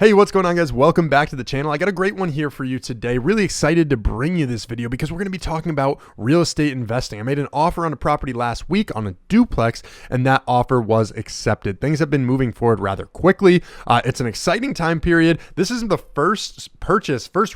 Hey, what's going on, guys? Welcome back to the channel. I got a great one here for you today. Really excited to bring you this video because we're going to be talking about real estate investing. I made an offer on a property last week on a duplex, and that offer was accepted. Things have been moving forward rather quickly. It's an exciting time period. This isn't the first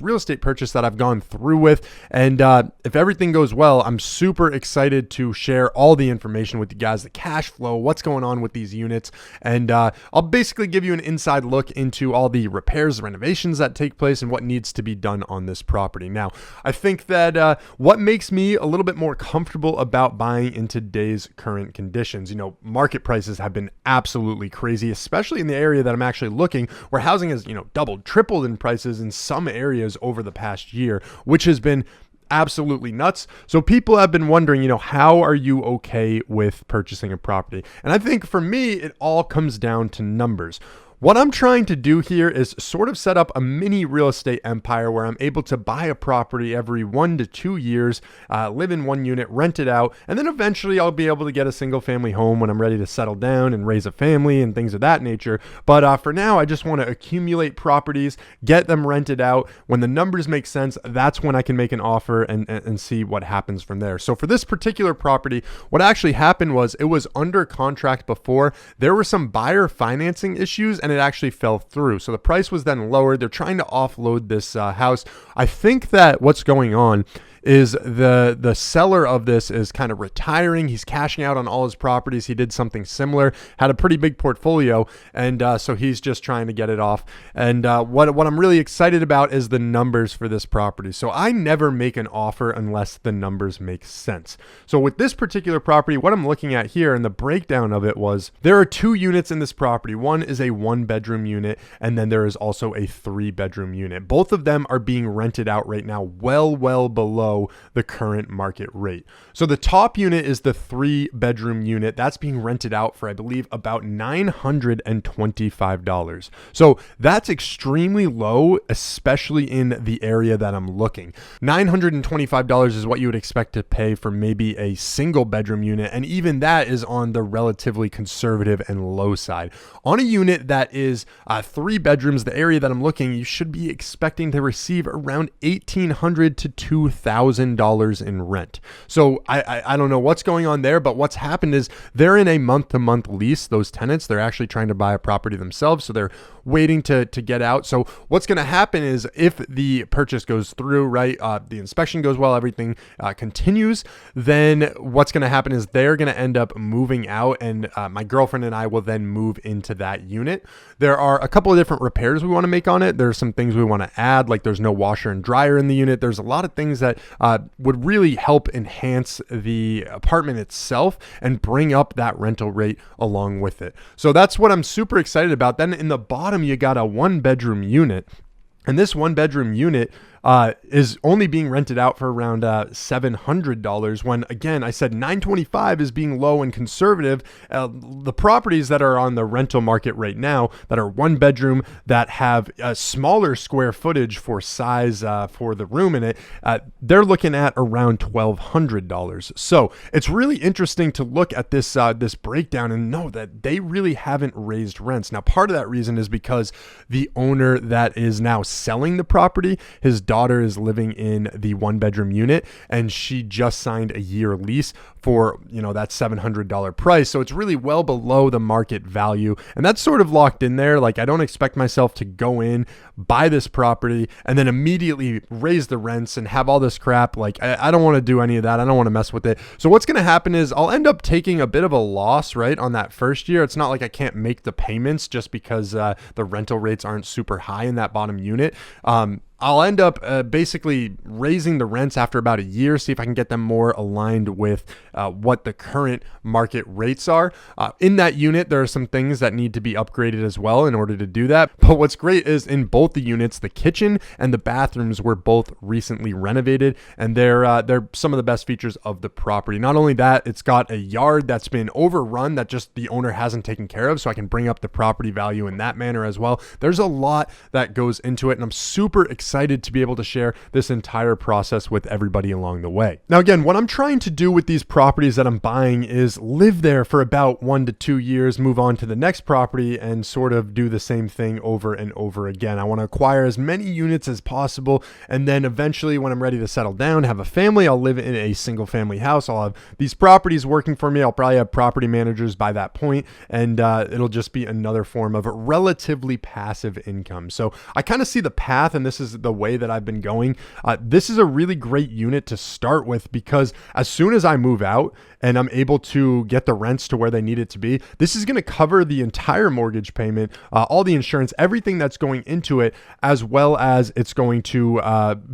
real estate purchase that I've gone through with. And if everything goes well, I'm super excited to share all the information with you guys, the cash flow, what's going on with these units. And I'll basically give you an inside look into all the repairs, renovations that take place, and what needs to be done on this property. Now, I think that what makes me a little bit more comfortable about buying in today's current conditions, market prices have been absolutely crazy, especially in the area that I'm actually looking, where housing has, doubled, tripled in prices in some areas over the past year, which has been absolutely nuts. So people have been wondering, how are you okay with purchasing a property? And I think for me, it all comes down to numbers. What I'm trying to do here is sort of set up a mini real estate empire where I'm able to buy a property every 1 to 2 years, live in one unit, rent it out, and then eventually I'll be able to get a single family home when I'm ready to settle down and raise a family and things of that nature. But for now, I just want to accumulate properties, get them rented out. When the numbers make sense, that's when I can make an offer and see what happens from there. So for this particular property, what actually happened was it was under contract before. There were some buyer financing issues, and it actually fell through. So the price was then lowered. They're trying to offload this house. I think that what's going on is the seller of this is kind of retiring. He's cashing out on all his properties. He did something similar, had a pretty big portfolio, and so he's just trying to get it off. And what I'm really excited about is the numbers for this property. So I never make an offer unless the numbers make sense. So with this particular property, what I'm looking at here and the breakdown of it was there are 2 units in this property. One is a 1-bedroom unit, and then there is also a 3-bedroom unit. Both of them are being rented out right now well below the current market rate. So the top unit is the 3-bedroom unit that's being rented out for, I believe, about $925. So that's extremely low, especially in the area that I'm looking. $925 is what you would expect to pay for maybe a single bedroom unit, and even that is on the relatively conservative and low side. On a unit that is 3 bedrooms, the area that I'm looking, you should be expecting to receive around $1,800 to $2,000 in rent. So I don't know what's going on there, but what's happened is they're in a month-to-month lease. Those tenants, they're actually trying to buy a property themselves, so they're waiting to get out. So what's going to happen is if the purchase goes through, right, the inspection goes well, everything continues, then what's going to happen is they're going to end up moving out, and my girlfriend and I will then move into that unit. There are a couple of different repairs we want to make on it. There's some things we want to add, like there's no washer and dryer in the unit. There's a lot of things that would really help enhance the apartment itself and bring up that rental rate along with it. So that's what I'm super excited about. Then in the bottom, you got a 1-bedroom unit. And this 1-bedroom unit is only being rented out for around $700, when, again, I said $925 is being low and conservative. The properties that are on the rental market right now that are 1-bedroom that have a smaller square footage for size for the room in it, they're looking at around $1,200. So it's really interesting to look at this this breakdown and know that they really haven't raised rents. Now, part of that reason is because the owner that is now selling the property, his daughter is living in the 1-bedroom unit, and she just signed a year lease for, that $700 price. So it's really well below the market value, and that's sort of locked in there. Like, I don't expect myself to go in, buy this property, and then immediately raise the rents and have all this crap. Like, I don't want to do any of that. I don't want to mess with it. So what's going to happen is I'll end up taking a bit of a loss, right, on that first year. It's not like I can't make the payments just because the rental rates aren't super high in that bottom unit. I'll end up basically raising the rents after about a year, see if I can get them more aligned with what the current market rates are. In that unit, there are some things that need to be upgraded as well in order to do that. But what's great is in both the units, the kitchen and the bathrooms were both recently renovated, and they're some of the best features of the property. Not only that, it's got a yard that's been overrun that just the owner hasn't taken care of, so I can bring up the property value in that manner as well. There's a lot that goes into it, and I'm super excited excited to be able to share this entire process with everybody along the way. Now, again, what I'm trying to do with these properties that I'm buying is live there for about 1 to 2 years, move on to the next property, and sort of do the same thing over and over again. I want to acquire as many units as possible, and then eventually when I'm ready to settle down, have a family, I'll live in a single family house. I'll have these properties working for me. I'll probably have property managers by that point, and it'll just be another form of relatively passive income. So I kind of see the path, and this is the way that I've been going. This is a really great unit to start with, because as soon as I move out and I'm able to get the rents to where they need it to be, this is going to cover the entire mortgage payment, all the insurance, everything that's going into it, as well as it's going to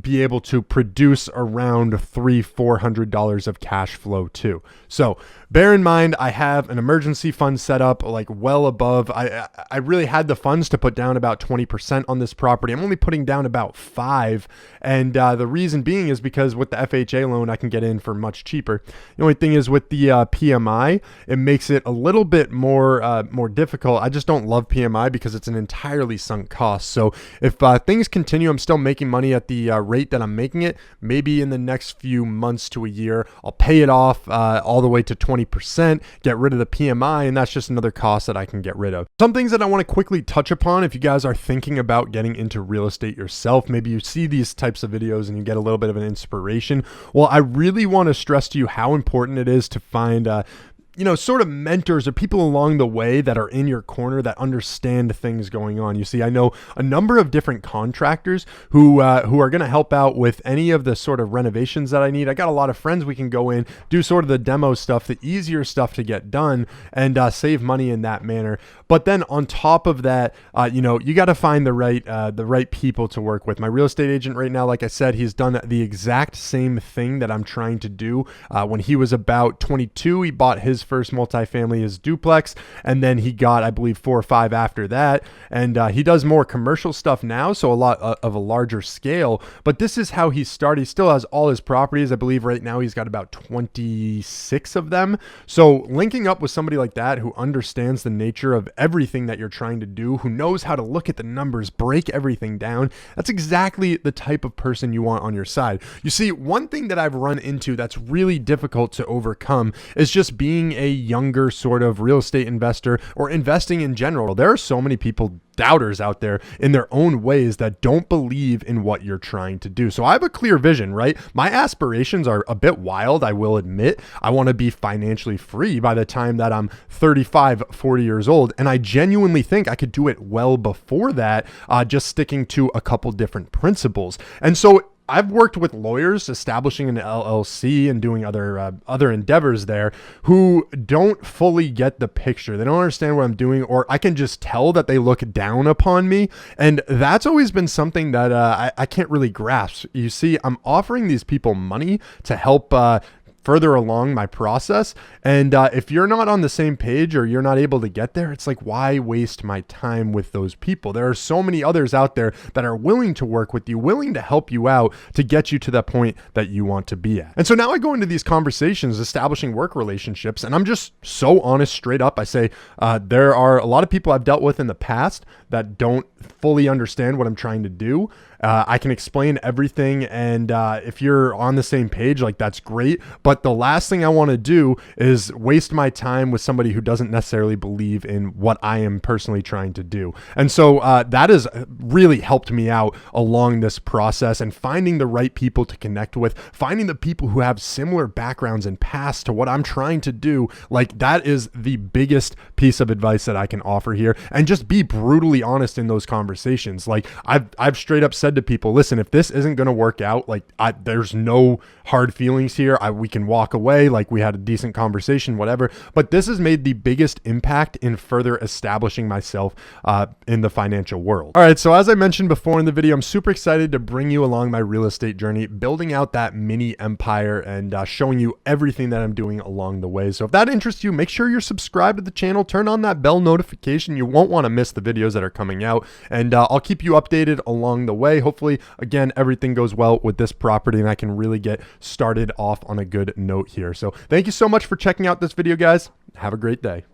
be able to produce around $300-400 of cash flow too. So bear in mind, I have an emergency fund set up like well above. I really had the funds to put down about 20% on this property. I'm only putting down about 5%. And the reason being is because with the FHA loan, I can get in for much cheaper. The only thing is with the PMI, it makes it a little bit more difficult. I just don't love PMI because it's an entirely sunk cost. So if things continue, I'm still making money at the rate that I'm making it. Maybe in the next few months to a year, I'll pay it off all the way to 20%, get rid of the PMI, and that's just another cost that I can get rid of. Some things that I want to quickly touch upon if you guys are thinking about getting into real estate yourself. Maybe you see these types of videos and you get a little bit of an inspiration. Well, I really want to stress to you how important it is to find sort of mentors or people along the way that are in your corner that understand things going on. You see, I know a number of different contractors who are going to help out with any of the sort of renovations that I need. I got a lot of friends we can go in, do sort of the demo stuff, the easier stuff to get done, and save money in that manner. But then on top of that, you got to find the right people to work with. My real estate agent right now, like I said, he's done the exact same thing that I'm trying to do. When he was about 22, he bought his first multifamily, his Duplex, and then he got, I believe, 4 or 5 after that. And he does more commercial stuff now, so a lot of a larger scale. But this is how he started. He still has all his properties. I believe right now he's got about 26 of them. So linking up with somebody like that who understands the nature of everything that you're trying to do, who knows how to look at the numbers, break everything down, that's exactly the type of person you want on your side. You see, one thing that I've run into that's really difficult to overcome is just being a younger sort of real estate investor or investing in general. There are so many people, doubters out there in their own ways, that don't believe in what you're trying to do. So I have a clear vision, right? My aspirations are a bit wild, I will admit. I want to be financially free by the time that I'm 35, 40 years old. And I genuinely think I could do it well before that, just sticking to a couple different principles. And so I've worked with lawyers establishing an LLC and doing other endeavors there who don't fully get the picture. They don't understand what I'm doing, or I can just tell that they look down upon me. And that's always been something that I can't really grasp. You see, I'm offering these people money to help further along my process. And if you're not on the same page or you're not able to get there, it's like, why waste my time with those people? There are so many others out there that are willing to work with you, willing to help you out to get you to that point that you want to be at. And so now I go into these conversations, establishing work relationships, and I'm just so honest, straight up. I say, there are a lot of people I've dealt with in the past that don't fully understand what I'm trying to do. I can explain everything, and if you're on the same page, like, that's great. But the last thing I want to do is waste my time with somebody who doesn't necessarily believe in what I am personally trying to do. And so that has really helped me out along this process, and finding the right people to connect with, finding the people who have similar backgrounds and past to what I'm trying to do. Like, that is the biggest piece of advice that I can offer here. And just be brutally honest in those conversations. Like, I've straight up said to people, listen, if this isn't going to work out, like, there's no hard feelings here. We can walk away. Like, we had a decent conversation, whatever. But this has made the biggest impact in further establishing myself in the financial world. All right. So as I mentioned before in the video, I'm super excited to bring you along my real estate journey, building out that mini empire and showing you everything that I'm doing along the way. So if that interests you, make sure you're subscribed to the channel, turn on that bell notification. You won't want to miss the videos that are coming out, and I'll keep you updated along the way. Hopefully, again, everything goes well with this property and I can really get started off on a good note here. So thank you so much for checking out this video, guys. Have a great day.